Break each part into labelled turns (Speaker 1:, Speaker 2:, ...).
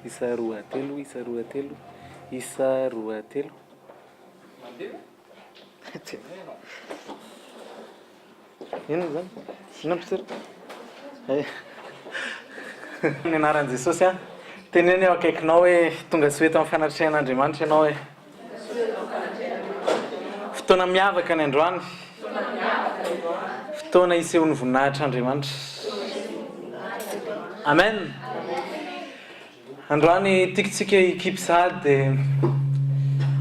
Speaker 1: Isa roatelo, isa roatelo. Inona zany? Inona mpisery? Ny anaran'i Jesosy a, teneny eo akaikinao hoe tonga sy eto amin'ny fanatrehan'Andriamanitra ianao hoe fotoana miavaka ny androany, fotoana isehon'ny voninahitr'Andriamanitra. Amen. Androany tiatsika hikipy sahady dia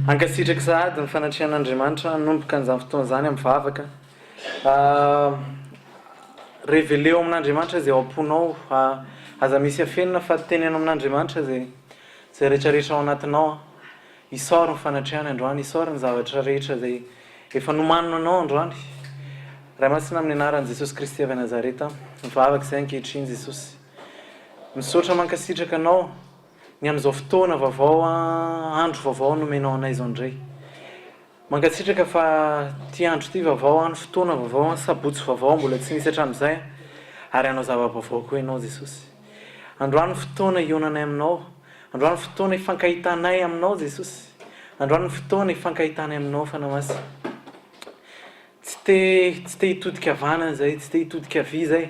Speaker 1: hankasitraka sahady ny fanatrehan'Andriamanitra nomboka an'izany fotoana izany amin'ny vavaka. Révélé amin'Andriamanitra izay ao am-ponao, aza misy afenina fa tenenao amin'Andriamanitra izay rehetrarehetra ao anatinao. Isaoro ny fanatrehany androany, isaoro ny zavatra rehetra izay efa nomanina anao androany. Raha masina amin'ny anaran'i Jesosy Kristy avy Nazareta, mivavaka izay ankehitriny Jesosy. Misaotra mankasitraka anao ny amin'izao fotoana vaovao, andro vaovao nomenao anay izao indray. Mankasitraka fa ty andro ty vaovao, ny fotoana vaovao, sabotsy vaovao mbola tsy nisy hatramin'izay, ary hanao zava-baovao koa ianao Jesosy. Androany fotoana ionanay aminao, androany fotoana ifankahitanay aminao Jesosy. Androany fotoana ifankahitanay aminao fanamasy. Tsy te hitodika havana zay, tsy te hitodika havia zay.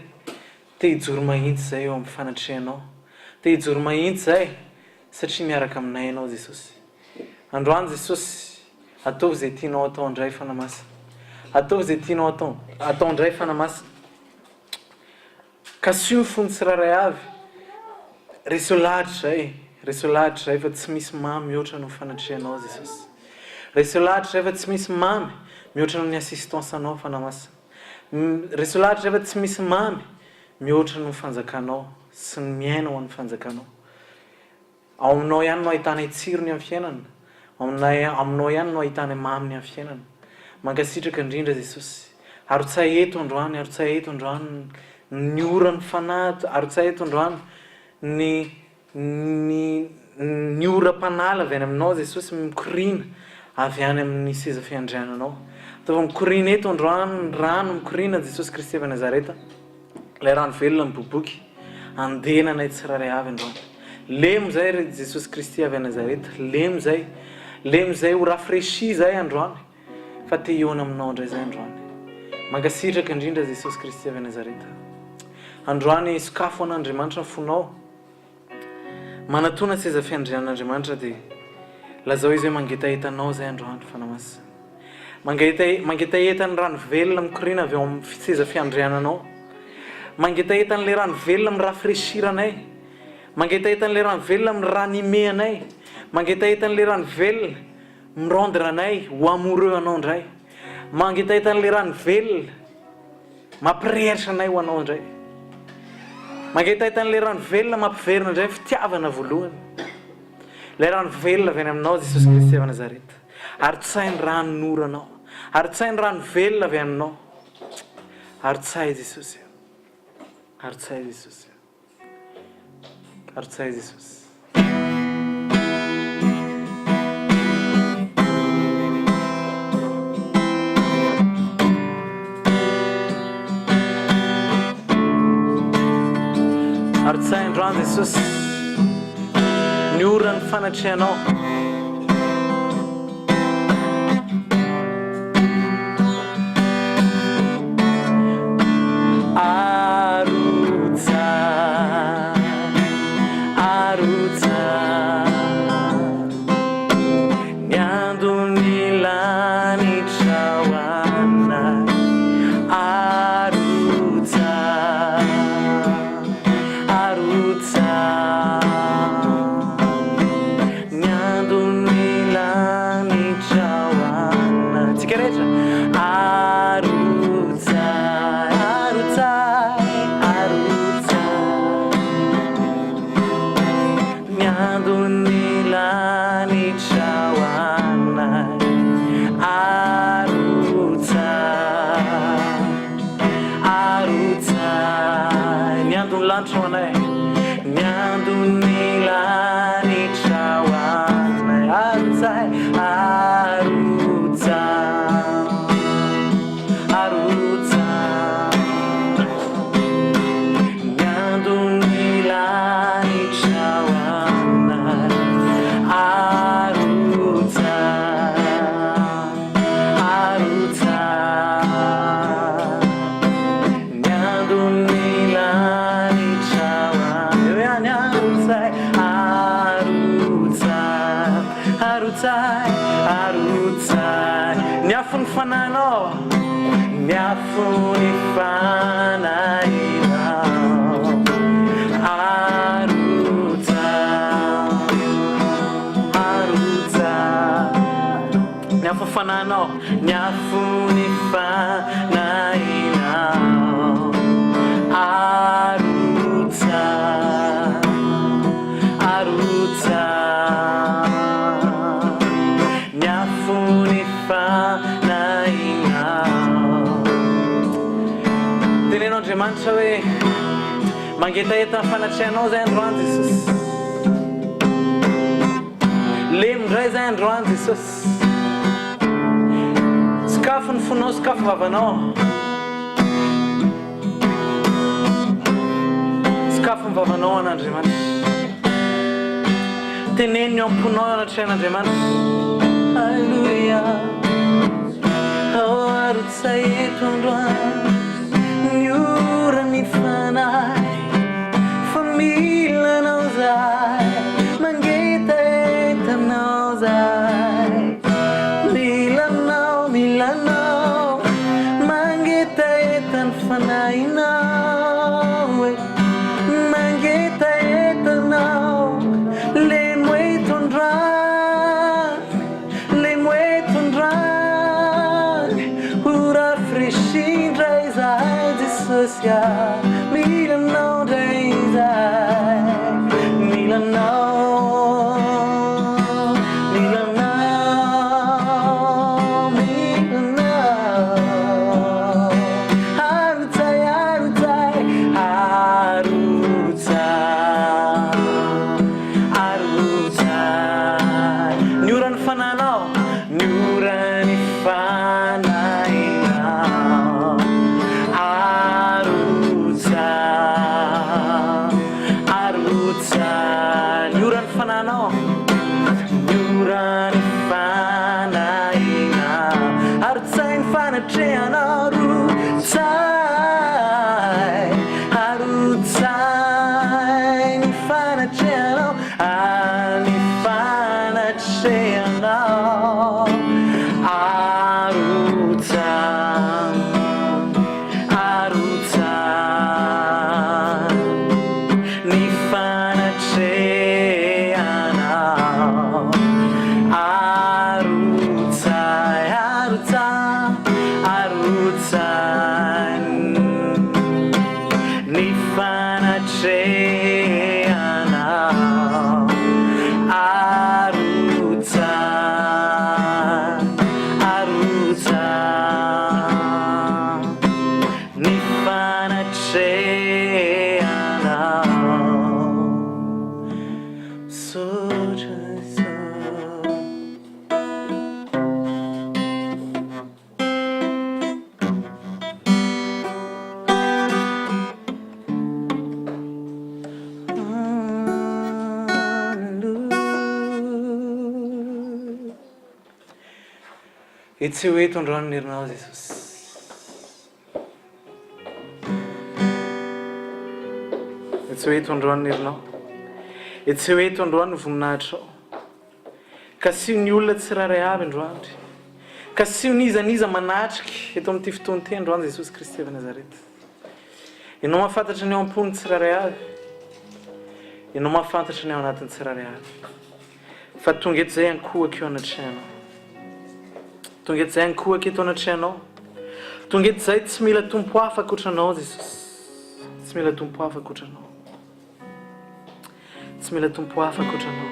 Speaker 1: Te hijoro mahitsy zay eo amin'ny fanatrehanao. Te hijoro mahitsy zay satria miaraka aminay ianao Jesosy. Androany Jesosy, ataovy izay tianao atao indray fanamasy. Ataovy izay tianao atao indray fanamasy. Kasio ny fony tsiraray avy. Reseo lahatra zay fa tsy misy mamy mihoatra ny fanatrehanao Jesosy. Reseo lahatra zay fa tsy misy mamy mihoatra ny assistance anao fanamasy. Reseo lahatra zay fa tsy misy mamy mihoatra ny fanjakanao sy ny miainao amin'ny fanjakanao. Ao aminao ihany no ahitana tsirony amin'ny fiainana. Aminao ihany no ahitana maminy amin'ny fiainana. Mankasitraka indrindra Jesosy. Aro-tsay eto androany, aro-tsay eto androany ny orany fanahy, aro-tsay eto androany ny oram-panala avy any aminao Jesosy, mikorina avy any amin'ny seza fiandriananao. Ataovy mikorina eto androany ny rano, mikorina Jesosy Kristy avy Nazareta. Ilay rano velona miboboky, andenanay tsiraray avy androany. Lemo zay Jesosy Kristy avy Nazareta, lemo zay ho rafraîchi zay androany. Fa te hiona aminao indray zay androany. Mankasitraka indrindra Jesosy Kristy avy Nazareta. Androany sokafo an'Andriamanitra ny fonao. Manatona seza fiandrian'Andriamanitra dia lazao izy hoe mangetahetanao zay androany fanamasy. Mangetahetan'ny rano velona mikorina avy ao amin'ny seza fiandriananao. Mangetahetan'ilay rano velona mirafraîchiranay. Mangetahetan'ilay rano velona miranime anay. Mangetahetan'ilay rano velona mirendre anay ho amoureux anao indray. Mangetahetan'ilay rano velona mampirehitra anay ho anao indray. Mangetahetan'ilay rano velona mampiverina indray fitiavana voalohany. Ilay rano velona avy any aminao Jesosy Kristy avy Nazareta. Aro-tsay ny rano noranao. Aro-tsay ny rano velona avy aminao. Aro-tsay Jesosy. Aro-tsay Jesosy. Aro-tsay Jesosy. Aro-tsay androany Jesosy. Ny orany fanatrehanao. afo ny fananao, ny afo ny fanahinao, arotsa, arotsa. Ny afo ny fananao, ny afo ny fanahinao, arotsa, arotsa. Ny afo ny fanahinao. Tenenao Andriamanitra hoe mangetaheta ny fanatrianao zay androany Jesosy. Lemondray zay androany Jesosy. Sakafo ny fonao, sakafo vavanao. Sakafo ny vavanao an'Andriamanitra. Teneny eo amponao anatrian'Andriamanitra. Alleluia. Oh, arotsa eto androany, ny ora ny fanahy, fa milanao zay, mangetaheta-nao zay. Milanao, milanao, mangetaheta ny fanahinao, mangetaheta-nao. Lemo eto androany, lemo eto androany, ora frescindra izay Jesosy ah. Milanao ndray izay, milanao, milanao, milanao. Arotsa, arotsa, arotsa, arotsa. Ny ora ny fananao, ny ora ny fanahinao, arotsa, arotsa. Ny ora ny fananao, ny ora ny fanahinao, arotsay ny fanatrehanao, arotsay, arotsay ny fanatrehanao, ny fanatrehanao, arotsa, arotsa, ny fanatrehanao, arotsa, arotsa, arotsa, ny fanatrehanao, arotsa, arotsa, ny fanatrehanao. So just so. Etsy ho eto androany ny herinao Jesosy. Etsy ho eto androany ny herinao. Etsy ho eto androany ny voninahitrao. Ka sio ny olona tsiraray avy androandry. Ka sio ny izaniza manatriky eto amin'ity fotoana ity androany Jesosy Kristy avy Nazareta. Ianao mahafantatra ny ao am-pony tsiraray avy. Ianao mahafantatra ny ao anatin'ny tsiraray avy. Fa tonga eto zay ankohaka eo anatrehanao. Tonga eto zay ankohaka eto anatrehanao. Tonga eto zay tsy mila tompo hafa ankoatranao Jesosy. Tsy mila tompo hafa ankoatranao. Tsy mila tompo hafa ankoatranao.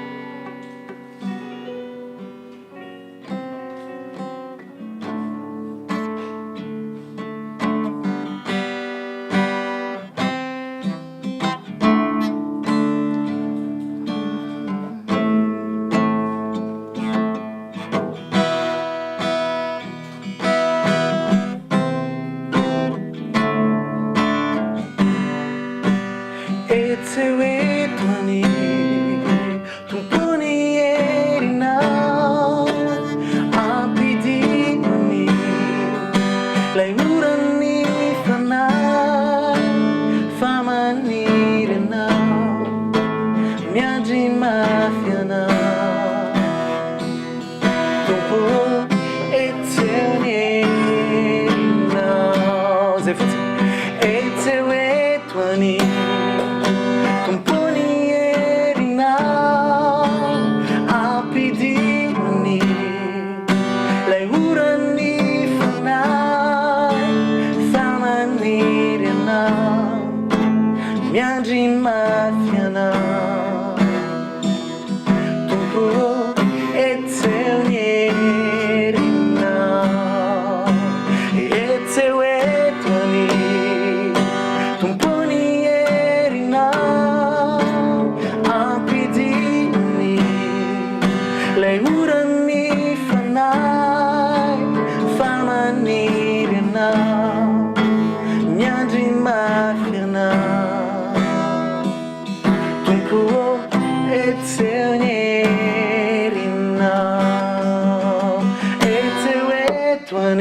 Speaker 1: Mafia now, don't put it in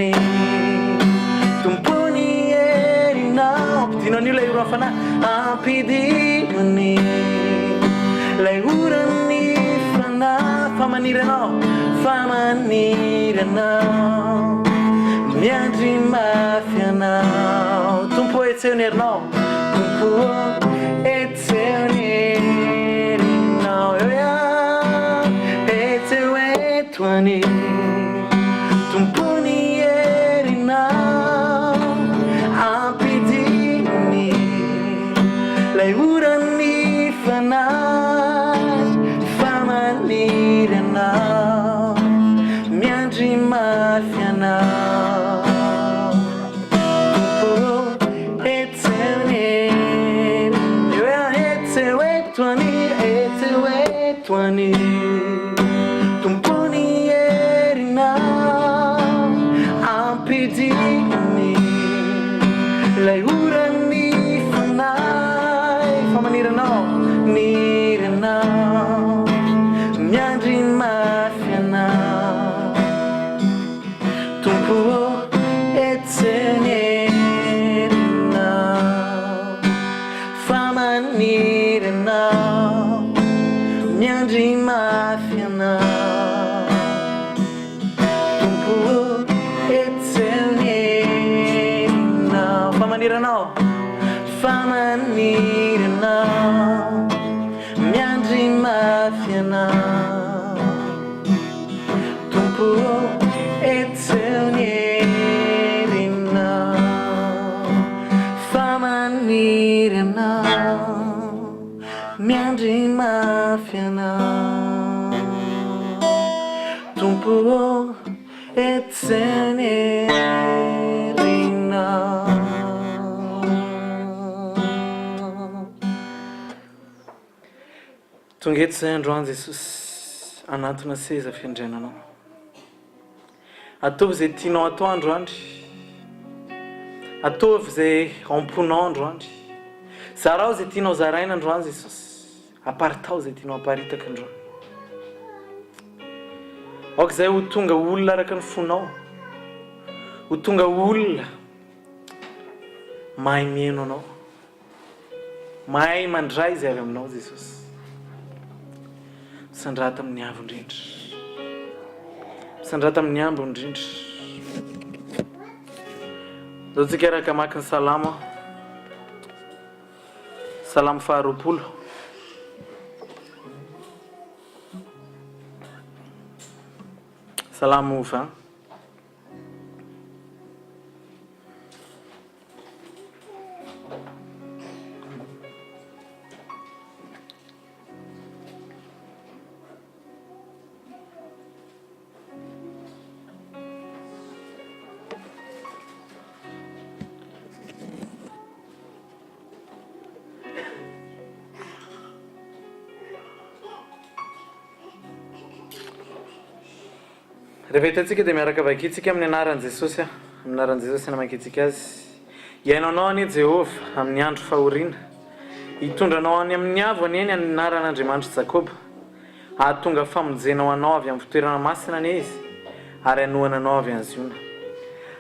Speaker 1: ampidinony tompony herinao ampidinan'io lay oro afana ampidinony lay orany fana famaniry anao miandry mafy anao tompo etsehony herinao tompo etsehony herinao etseo etoany tompony herinao ampidinony lay orany fanahy famaniry anao miandry mafy anao tompo etsehony etseo etoany tompony herinao ampidinony lay orany fanahy famaniry anao niry anao miandry mafy anao tompo etsehony herinao famaniry anao miandry mafy anao tompo etsehony herinao famaniry anao miandry mafy anao tompo etsehony herinao famaniry anao miandry mafy anao tompo etsehony herinao. Tonga eto izay androany Jesosy anatona seza fiandriananao ataovy izay tianao atao androandry ataovy izay amponao androandry zarao izay tianao zaraina androany Jesosy aparitao izay tianao aparitaka androany aoka izay ho tonga olona araka ny fonao ho tonga olona mahay mihaino anao mahay mandray izay avy aminao Jesosy sandrata amin'ny avo indrindra sandrata amin'ny ambo indrindra zao tsika araka maka ny salama faharoapolo salama 20. Rehefa hitantsika dia miaraka vakitsika amin'ny anaran'i Jesosy amin'ny anaran'i Jesosy namakitsika azy iainanao any Jehovah amin'ny andro fahoriana hitondranao any amin'ny avo any eny amin'ny anaran'Andriamanitra Jakoba ahatonga famonjenao anao avy amin'ny fitoerana masina any izy ary hanohana anao avy any Ziona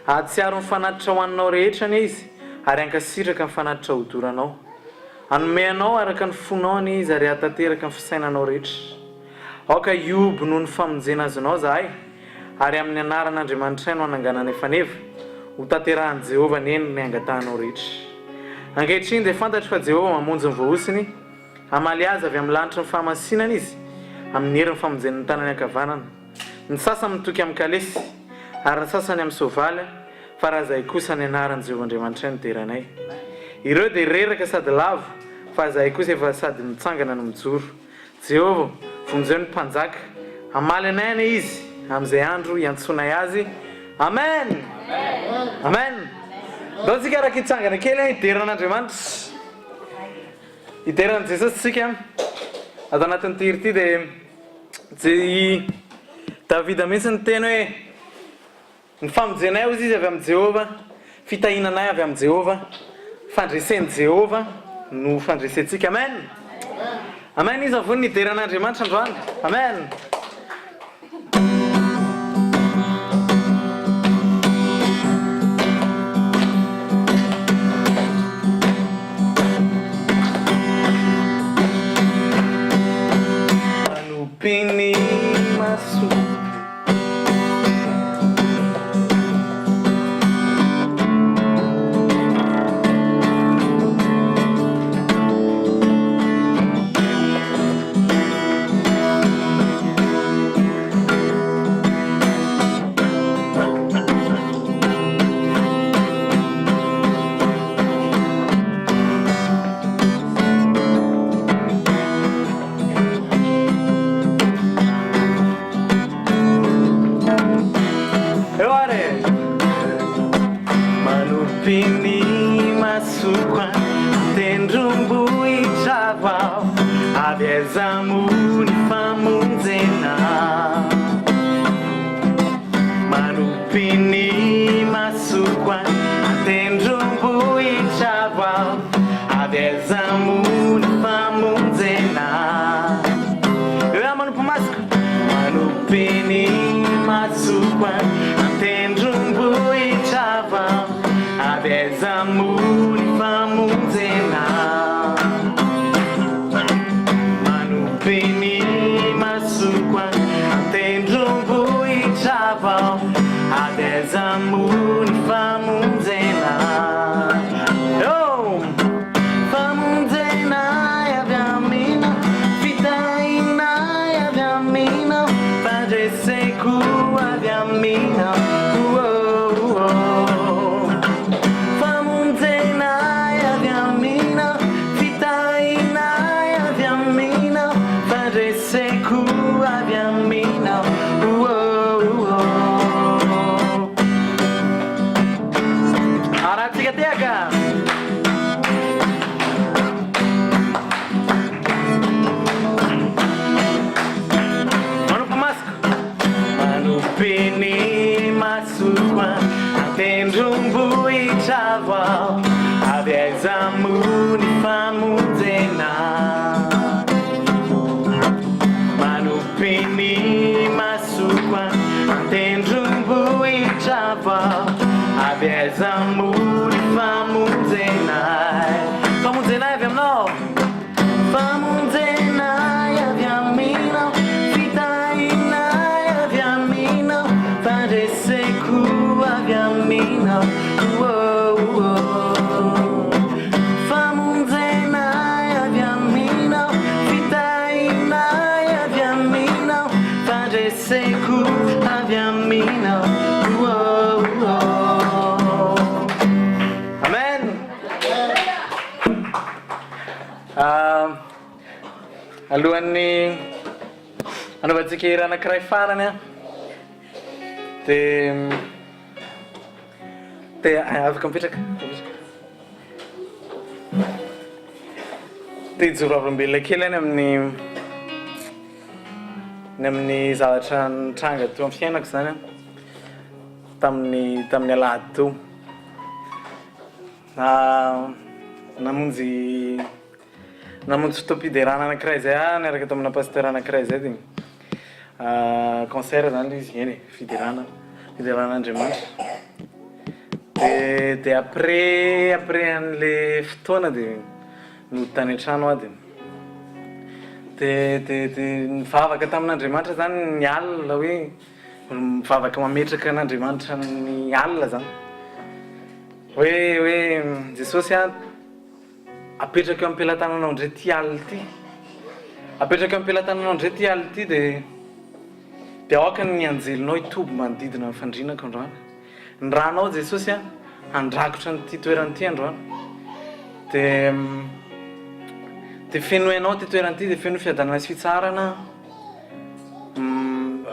Speaker 1: ahatsiaro ny fanatitra ho anao rehetra any izy ary hankasitraka ny fanatitra hodoranao hanome anao araka ny fonao any izy ary hahatanteraka ny fisainanao rehetra aoka iobo noho ny famonjena azonao zahay ary amin'ny anaran'Andriamanitra no hananganana efaneva ho tanterahan'i Jehovah neny ny angatahanao rehetra ankehitriny dia fantatry fa Jehovah mamonjy ny voahosiny hamaly azy avy amin'ny lanitra ny fahamasinana izy amin'ny herin'ny famonjenany tanany ankavanana ny sasany mitoky amin'ny kalesy ary ny sasany amin'ny soavaly fa raha zahay kosa ny anaran'i Jehovah Andriamanitra no teranay ireo dia reraka sady lavo fa zahay kosa efa sady mitsangana no mijoro Jehovah vonjeo ny mpanjaka hamaly anay any izy amin'izay andro iantsonay azy amen amen dao tsika araka hitsangana kely hideran'Andriamanitra hideran'i Jesosy tsika atao anatin'ny tiry ity dia Davida mihitsy ny teny hoe ny famonjenay ozy izy avy amin'ny Jehovah fitahinanay avy amin'ny Jehovah fandresen'i Jehovah no fandresentsika amen amen izy avony hideran'Andriamanitra androany amen Manompiany masoko tendrombohitra vao avy aiza moa ny famonjena. Manompiany masoko tendrombohitra vao avy aiza moa ny famonjena. Manompo masoko. Manompiany masoko tendrombohitra vao avy aiza moa ny famonjena. Manompiany masoko tendrombohitra vao avy aiza moa ny famonjena. Famonjena avy amina, fitahina avy amina, fandreseko avy amina. Famonjena avy amina, fitahina avy amina, fandreseko avy amina. Aratikateka. Manompiany masoko tendrombohitra vao avy aiza moa ny famonjena. Manompiany masoko tendrombohitra vao avy aiza moa ny famonjena. Famonjena avy aminao. Famonjena avy aminao, fitahina avy aminao, fandreseko avy aminao. Famonjena avy aminao, fitahina avy aminao, fandreseko avy aminao. Amen. Alohan'ny anaovantsika hira anankiray farany dia afaka mipetraka. Dia hijoro avolombelona kely any amin'ny zavatra nitranga teo amin'ny fiainako zany tamin'ny alahady teo. Namonjy fotoam-piderana anankiray zay niaraka tamina pasteur anankiray zay dia concert zany ilay izy, eny fideran'Andriamanitra. Dia après an'le fotoana dia noditany an-trano aho dia nivavaka tamin'Andriamanitra zany ny alina, hoe mivavaka mametraka an'Andriamanitra ny alina zany, hoe Jesosy apetraka eo am-pelantananao ndray ty alina ty, apetraka eo am-pelantananao ndray ty alina ty dia aoka ny anjelinao hitoby manodidina ny fandrinako androany. Ny ranao Jesosy andrakotra nyty toerana ty androany, dia feno ianao ty toerana ty, dia feno fiadanana sy fitsarana.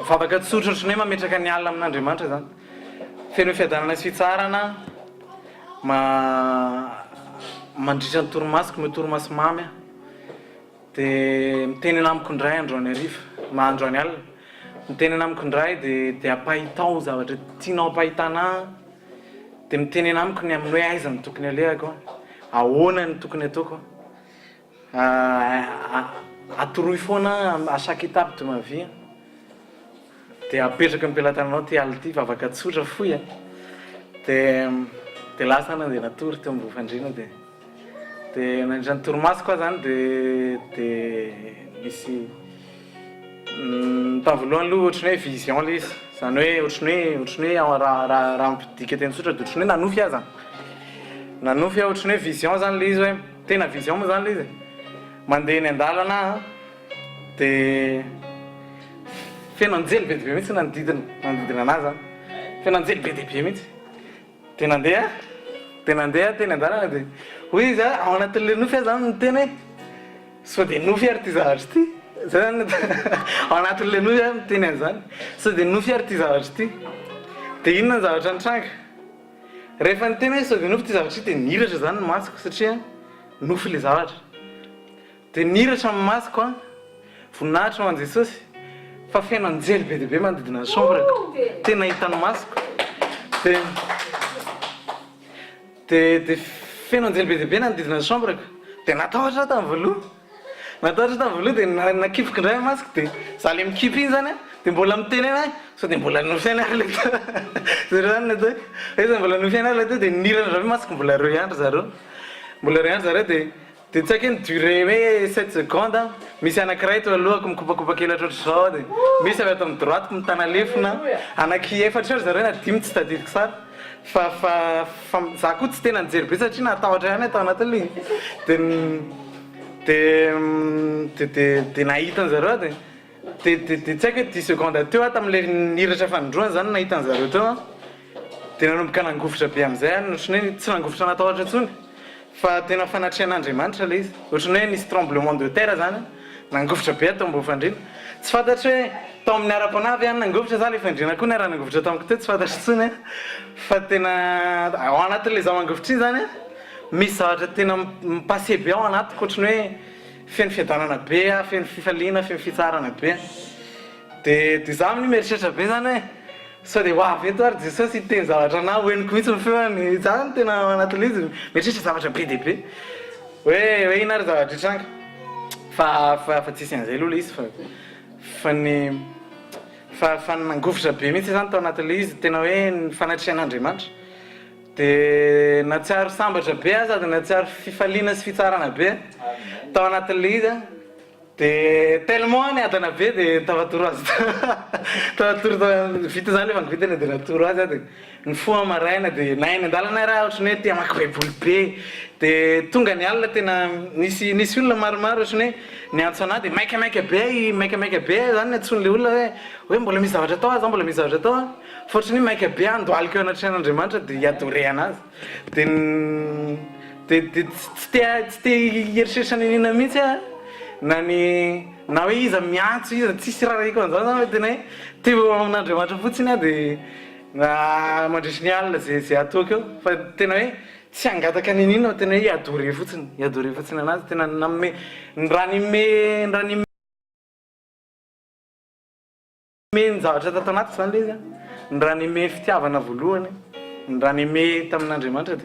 Speaker 1: Vavaka tsotra ohatrany hoe mametraka ny alina amin'Andriamanitra zany, feno fiadanana sy fitsarana, mandritra ny torimasoko, me torimaso mamy dia miteny anamiko indray androany hariva, androany alina, miteny anamiko indray dia ampahitao zavatra tianao ampahitana, dia miteny anamiko ny amin'ny hoe aiza ny tokony alehako, ahoana ny tokony ataoko, atoroy foana à chaque étape de ma vie. Dia apetraka am-pelantananao ty alina ty, vavaka tsotra foy dia lasa ana dia natory teo ambony fandriana. Dia nandritra ny torimaso koa zany dia misy tamin'ny voalohany aloha ohatrany hoe vision ilay izy, zany hoe ohatrany hoe raha mipidika teny tsotra dia ohatrany hoe nanofy aho zany, nanofy aho, ohatrany hoe vision zany ilay izy, hoe tena vision moa zany ilay izy. Mandeha eny an-dalana dia feno anjely be dia be mihitsy manodidina anazy zany, feno anjely be dia be mihitsy. Dia nandeha teny an-dalana dia hoy izy ao anatin'ilay nofy zany miteny hoe sao dia nofy ary ty zavatra ty, zany ao anatin'ilay nofy miteny an'izany, sao dia nofy ary ty zavatra ty. Dia inona ny zavatra nitranga? rehefa ny tena hoe sao de nofo ty zavatra de niratra zany ny masoko satria nofo le zavatra de niratra amin'ny masoko a voninahitra ho an' Jesosy fa feno anjely be dia be manodidina ny chambreko tena hitan'ny masoko de feno anjely be dia be nanodidina ny chambreko de natahotra tamin'ny voaloha de nakipoka indray masoko de za le mikipy iny zany a de mbola mitenena sao de mbola nofiana ary le zare zany natao hoe mbola nofiana ary le teo de nirana zave masoko mbola roy andro zareo de tsy haiko hoe niduré hoe 7 secondes misy anankiray to alohako mikopakopaka kely ohatratra zao de misy avy ato amin'ny droiteko mitana lefona anaky efatra eo zareo na dimy tsy tadidiko sara fa za koa tsy tena nijery be satria natahotra ihany atao anatin'le de nahitany zareo de tsy haiko hoe 10 secondes teo tam'le niratra fanindroany zany nahitany zareo teo de nanomboka nangofotra be am'izay any ohatrany hoe tsy nangofotra natahotra tsony fa tena fanatrian'Andriamanitra le izy ohatrany hoe nisy tremblement de terre zany nangofotra be atao mbo fandrina tsy fantatry hoe tao amin'ny ara-panavy any nangofotra za le fandrina koa ny raha nangofotra tamiko teo tsy fantatry tsony fa tena ao anatin'le za mangofotra iny zany misy zavatra tena mipase be ao anatiko ohatrany hoe feno fiadanana be feno fifaliana feno fitsarana be de za amin'ny mieritreritra be zany hoe sao de hoavy eto ary Jesosy iteny zavatra na hoeniko mihitsy ny feony za ny tena anatin'le izy mieritreritra zavatra be dia be hoe ina ary zavatra hitranga fa tsisy an'izay aloha le izy fa nangofotra be mihitsy zany tao anatin'le izy tena hoe ny fanatrian'Andriamanitra de natsiaro sambatra be sady natsiaro fifaliana sy fitsarana be tao anatin'le izy de tellement ny adana be de tavatoro azy vita zany le fangovitana de natoro azy de ny foa maraina de nainy andalana raha ohatrany hoe te amaky baiboly be de tonga ny alina tena nisy olona maromaro ohatrany hoe niantso anahy de maikamaika be zany antson'le olona hoe mbola misy zavatra atao za mbola misy zavatra atao fa ohatrany maika be andoaliko eo anatraian'Andriamanitra de hiadore anazy de tsy te hieritreritra ny inona mihitsy na hoe iza miantso iza tsisy raha iko an'izao zany tena hoe teo amin'Andriamanitra fotsiny de mandresy ny alina zay ataoko eo fa tena hoe tsy angataka ny inona tena hoe hiadore fotsiny anazy tena nanome raha nime ny zavatra tatao anatiko zany le izy ny raha nime fitiavana voalohany ny raha nime tamin'Andriamanitra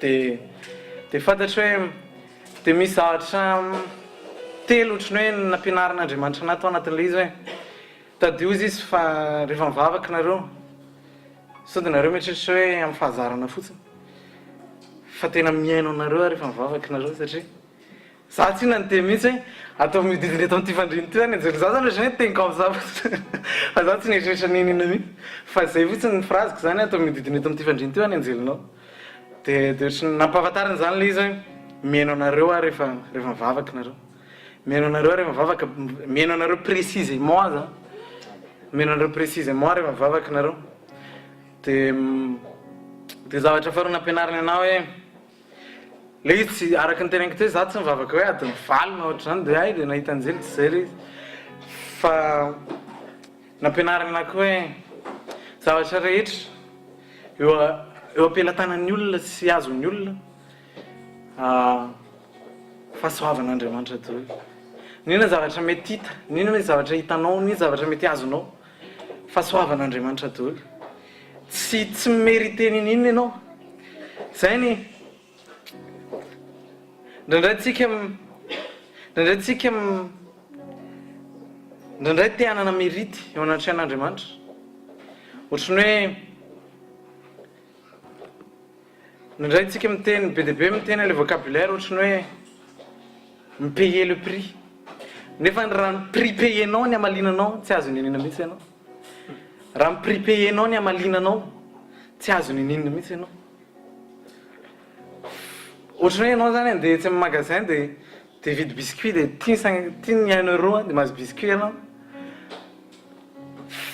Speaker 1: de fantatry hoe de misy zavatra telo ohatrany hoe nampianarin'Andriamanitra natao anatin'le izy hoe tadio izy fa rehefa mivavaka nareo sao de nareo mieritreritra hoe amin'ny fahazarana fotsiny fa tena miaino anareo rehefa mivavaka nareo satria za tsy nanteny mihitsy hoe atao mididiny eto amin'ity fandriny ty zany anjely za zany ohatrany hoe teniko am'za fotsiny fa za tsy nieritreritra ninina mihitsy fa zay fotsiny ny phraseko zany atao mididiny eto amin'ity fandriny ty any anjelinao de ohatrany nampahafantariny zany le izy hoe miaino anareo rehefa mivavaka nareo miaino anareo rehefa mivavaka miaino anareo précisément zany miaino anareo précisément rehefa mivavaka nareo de zavatra faharoa nampianariny anao hoe le izy tsy araka ny teneniko teo za tsy mivavaka hoe adiny valo na ohatra zany de ay le nahita anjely tsy zay le izy fa nampianariny anako hoe zavatra rehetra eo ampelantanan'ny olona sy azon'ny olona fahasoavan'Andriamanitra daholo ninona zavatra mety hita ninona zavatra hitanao ninona zavatra mety azonao fahasoavan'Andriamanitra daholo tsy mérité ninina ianao zay ny ndraindray te hanana mérity eo anatraian'Andriamanitra ohatrany hoe ndraindray tsika miteny be dia be miteny le vocabulaire ohatrany hoe mipayer le prix nefa raha ny prix payenao ny amalinanao tsy azo ninina mihitsy ianao raha ny prix payenao ny amalinanao tsy azo ninina mihitsy ianao ohatrany hoe ianao zany andeha tsy amin'ny magasin de vidy biscuit de tiany 1 euro de mahazo biscuit ianao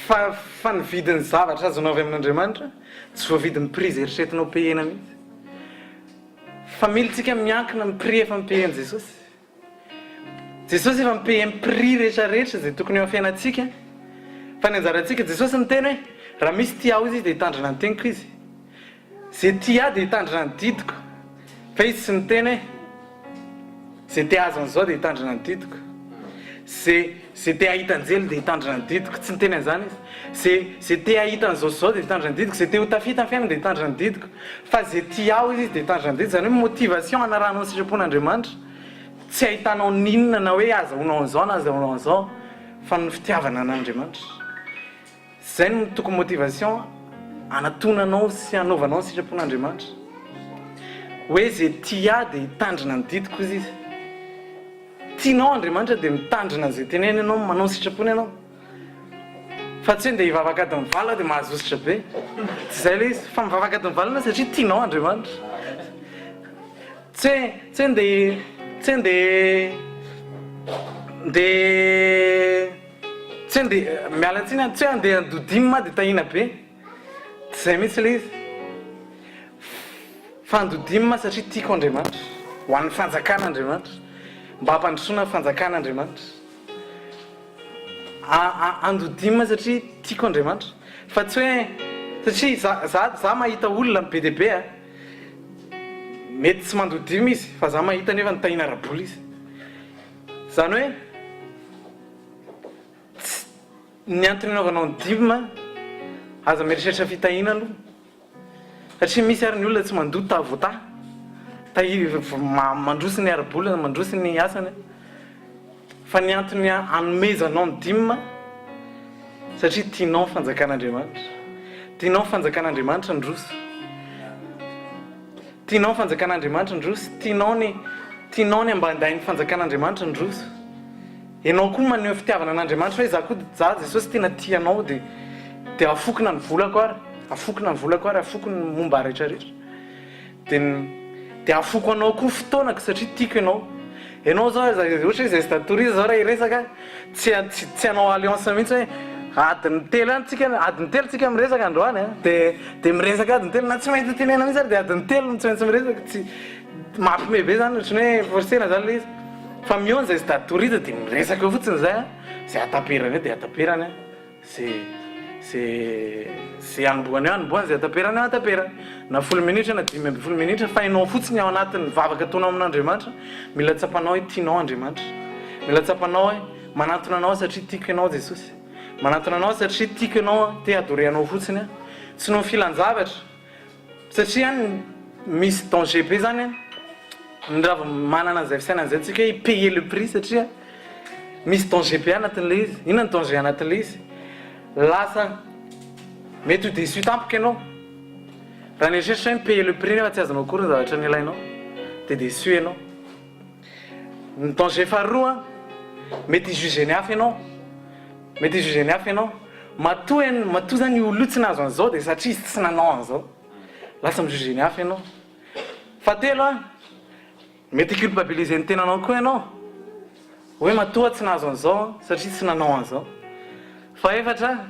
Speaker 1: fa ny vidiny zavatra azonao avy amin'Andriamanitra tsy voavidy ny prix zay eritreretinao payena mihitsy fa militsika miankina amin'ny prix efa mipayen Jesosy efa mipaye amin'ny prix rehetrarehetra zay tokony eo fiainantsika fa ny anjarantsika Jesosy ny teny hoe raha misy tia ao izy de hitandrina ny teniko izy zay tia dia hitandrina ny didiko fa izy sy miteny hoe zay tia azo an'izao dia hitandrina ny didiko zay tia ahita anjely dia hitandrina ny didiko tsy miteny an'izany izy zay tia ahita an'izao dia hitandrina ny didiko zay tia ho tafita ny fiainana dia hitandrina ny didiko fa zay tia ao izy dia hitandrina ny didiko zany hoe motivation anaranao ny sitrapon'Andriamanitra tsy ahitanao ninona na hoe azahoanao an'izao na azahoanao an'izao fa ny fitiavana an'Andriamanitra zay no tokony motivation anatonanao sy anaovanao ny sitrapon'Andriamanitra hoe zay tia dia hitandrina ny didiko izy tianao Andriamanitra dia mitandrina zay teneny ianao manao sitrapony ianao fa tsy hoe ndia hivavaka adiny vala dia mahazositra be tsy zay le izy fa mivavaka adiny valana satria tianao Andriamanitra tsy hoe ndia mialantsiny tsy hoe andeha andodimma dia tahina be tsy zay mihitsy le izy fa andodimma satria tiako Andriamanitra ho an'ny fanjakan'Andriamanitra mba hampandrosoana fanjakan'Andriamanitra andodimma satria tiako Andriamanitra fa tsy hoe satria za mahita olona be dia be mety tsy mandodima izy fa za mahita nefa nitahina rabola izy zany hoe ny antony anaovanao ny dima aza mieritreritra fitahina aloha satria misy ary ny olona tsy mandoto tavota mandrosi ny arabola mandrosi ny asany fa ny antony anomezanao ny dima satria tianao fanjakan'Andriamanitra tianao fanjakan'Andriamanitra ndroso tianao fanjakan'Andriamanitra ndroso tianao ny ambandain'ny fanjakan'Andriamanitra ndroso ianao koa maneho fitiavana an'Andriamanitra hoe za Jesosy tena tianao dia afokina ny volako ary afoko ny momba rehetrarehetra dia afoko anao koa fotoanako satria tiako ianao zao ohatra hoe zay statorizy zao raha iresaka tsy anao alliance mihitsy hoe adiny telo tsika miresaka androany dia miresaka adiny telo na tsy mahita tenena mihitsy ary dia adiny telo tsy maintsy miresaka tsy mampime be zany ohatrany hoe forcena zany le izy fa mihaona zay statorizy dia miresaka fotsiny zay ataperany dia ataperany zay anomboany zay ataperany na 10 minitra na 10 minitra fa ianao fotsiny ao anatin'ny vavaka ataonao amin'Andriamanitra mila tsapanao hoe tianao Andriamanitra mila tsapanao hoe manatona anao satria tiako ianao Jesosy manatona anao satria tiako ianao te adoreanao fotsiny tsy no filan-javatra satria misy danger be zany ny raha manana an'izay fisainan'izay tsika hoe payer le prix satria misy danger be anatin'le izy inona ny danger anatin'le izy lasa mety ho déçu tampoka ianao raha nieritreritra hoe payer le prix nefa tsy azonao akory ny zavatra ny ilainao dia déçu ianao ny danger faharoa mety hijuger ny hafa ianao matoa zany olo tsy nahazo an'izao dia satria izy tsy nanao an'izao lasa mijuger ny hafa ianao fahatelo mety culpabiliser ny tenanao koa ianao hoe matoa tsy nahazo an'izao satria tsy nanao an'izao faefatra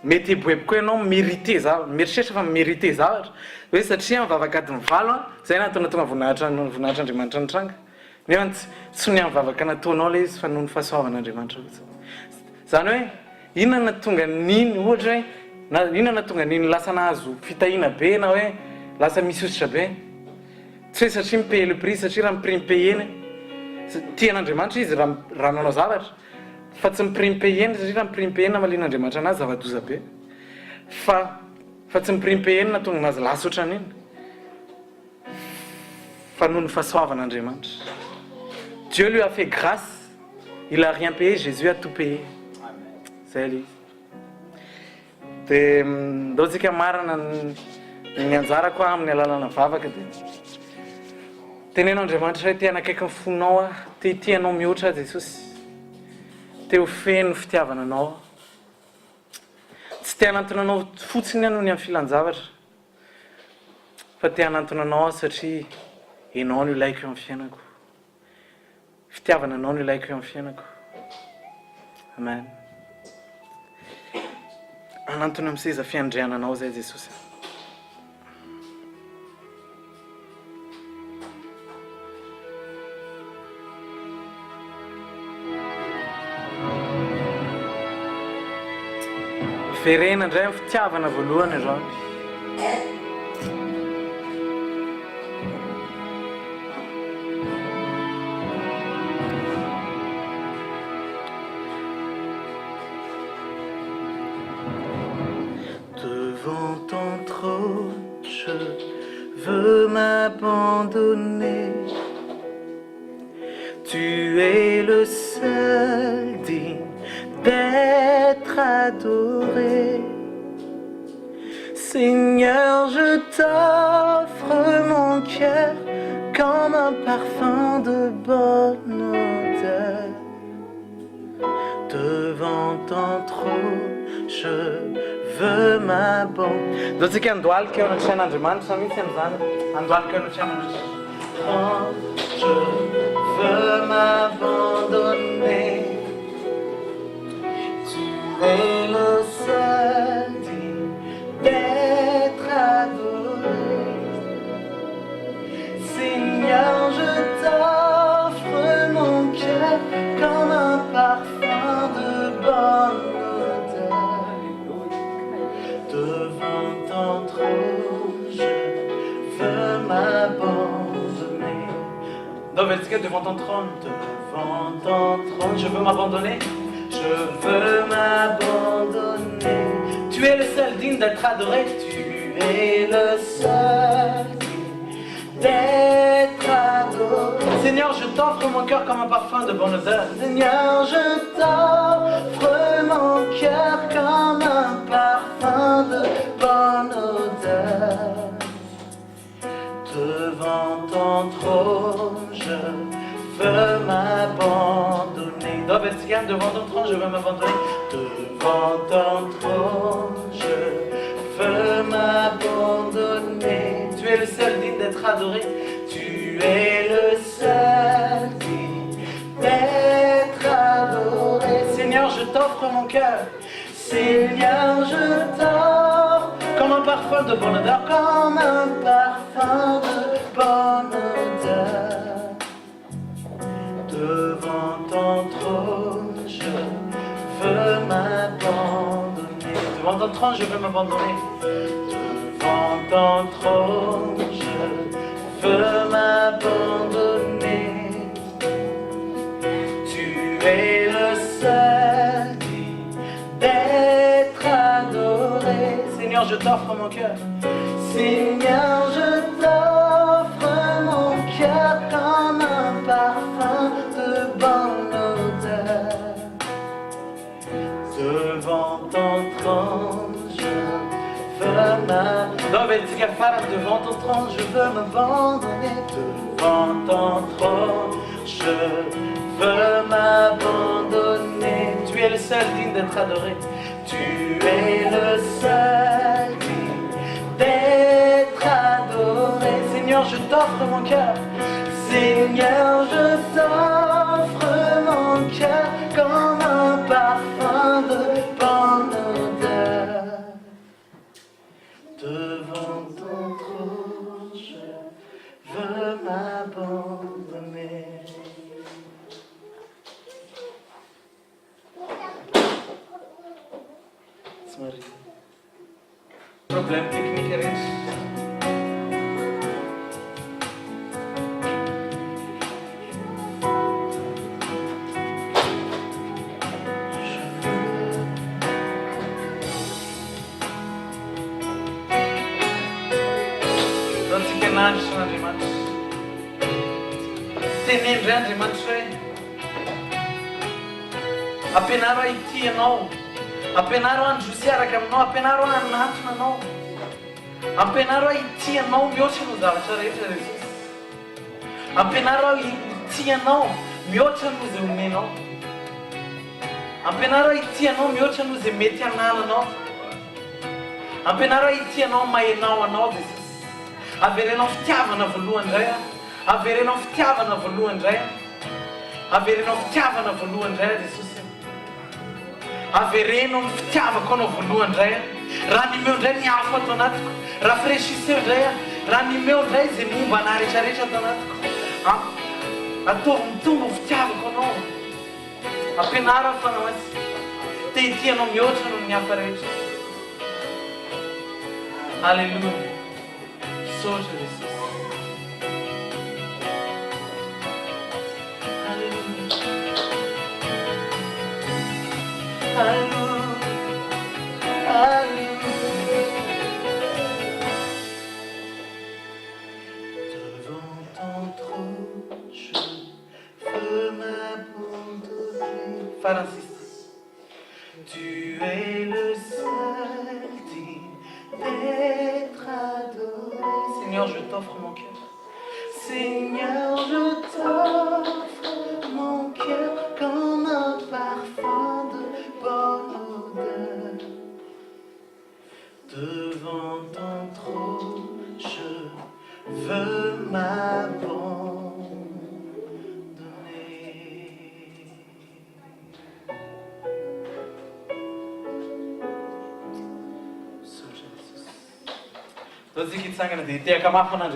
Speaker 1: mety eboebo koa ianao mieritreritra fa mérité zavatra hoe satria mivavaka adiny valo zay natona tonga voninahitr'Andriamanitra nitranga nefa tsy ny mivavaka nataonao le izy fa noho ny fahasoavan'Andriamanitra zany hoe inona tonga niny ohatra hoe inona tonga niny lasa nahazo fitahina be na hoe lasa misy ositra be tsy hoe satria mipaye le prix satria raha miprix mipayeny tian'Andriamanitra izy raha nanao zavatra fa tsy miprix mipayeny satria raha miprix mipayeny na malian'Andriamanitra anazy zava-doza be fa tsy miprix mipayeny na tonga nazy lasa ohatran'iny fa noho ny fahasoavan'Andriamanitra Dieu lui a fait grâce il a rien payé Jésus a tout payé zay le izy dia ndao tsika marina ny anjara koa amin'ny alalana vavaka dia tenenao Andriamanitra hoe te hanakaiky ny fonao te tianao mihoatra Jesosy te ho feno fitiavana anao tsy te hanantona anao fotsiny noho ny amin'ny filan-javatra fa te hanantona anao satria ianao no ilaiko eo amin'ny fiainako fitiavana anao no ilaiko eo amin'ny fiainako amen hanantona amin'ny seza fiandriananao zay Jesosy ferena indray amin'ny fitiavana voalohany androany Devant ton trône, je veux m'abandonner. Tu es le seul digne d'être adoré. Seigneur, je t'offre mon cœur comme un parfum de bonne odeur. Devant ton trône, je veux m'abandonner. Doce que andoal que eu não tinha nada de mano, só me sentando. Andoal que eu não tinha nada de mano. Je veux m'abandonner. Tu es le seul digne d'être adoré. Seigneur, je t'offre mon cœur comme un parfum de bonne odeur. Devant ton trône, je veux m'abandonner. Devant ton trône, je veux m'abandonner. Je veux m'abandonner. Tu es le seul digne d'être adoré. Tu es le seul digne d'être adoré. Seigneur, je t'offre mon cœur comme un parfum de bonne odeur. Seigneur, je t'offre mon cœur comme un parfum de bonne odeur. Devant ton trône, je veux m'abandonner. Devant ton trône, je veux m'abandonner. Devant ton trône, je veux m'abandonner. Tu es le seul digne d'être adoré. Tu es le seul digne d'être adoré. Seigneur, je t'offre mon cœur. Seigneur, je t'offre comme un parfum de bonne odeur, comme un parfum de bonne odeur. Devant ton trône, je veux m'abandonner. Devant ton trône, je veux m'abandonner. Devant ton trône, je veux m'abandonner. Tu es le seul digne d'être adoré. Seigneur, je t'offre mon cœur. Seigneur, je t'offre mon cœur comme un parfum de bonne odeur. Devant ton trône, je veux m'abandonner. Devant ton trône, je veux m'abandonner. Devant ton trône, je veux m'abandonner. Tu es le seul digne d'être adoré. Tu es le seul digne d'être adoré. Seigneur, je t'offre mon cœur. Seigneur, je t'offre mon cœur comme un parfum de bonne odeur. Devant ton trône, je veux m'abandonner. Problème technique est riche. Tenen grande manche. Apenaro Haiti não. Apenaro Anjusiara Camno, apenaro Anatna não. Apenaro Haiti não, miote nos dá, Jesus. Apenaro Haiti não, miote nos ume não. Apenaro Haiti não, miote nos emete anala não. Apenaro Haiti não, mai não não, Jesus. Avere não fitiava na voalohany indray a. Avere não fitiava na voalohany indray a. Avere não fitiava na voalohany indray a Jesus. Averenao ny fitiavako anao voalohany indray a. Raha nimeo indray ny afo ato anatiko. Rafraîchisseo indray a. Raha nimeo indray izay momba anahy rehetrarehetra ato anatiko. Ataovy mitombo ny fitiavako anao. Ampianaro fa anao azy. Te hitianao mihoatra noho ny hafa rehetra. Alléluia. Sou Jesus. Alléluia. Alléluia. Devant ton trône, je veux m'abandonner. Francis. Tu es le seul digne d'être adoré. Seigneur, je t'offre mon cœur. Seigneur, je t'offre mon cœur comme un parfum de bonne odeur. Devant ton trône, je veux m'abandonner. Todos aqui de sangue na dia, até acabar com a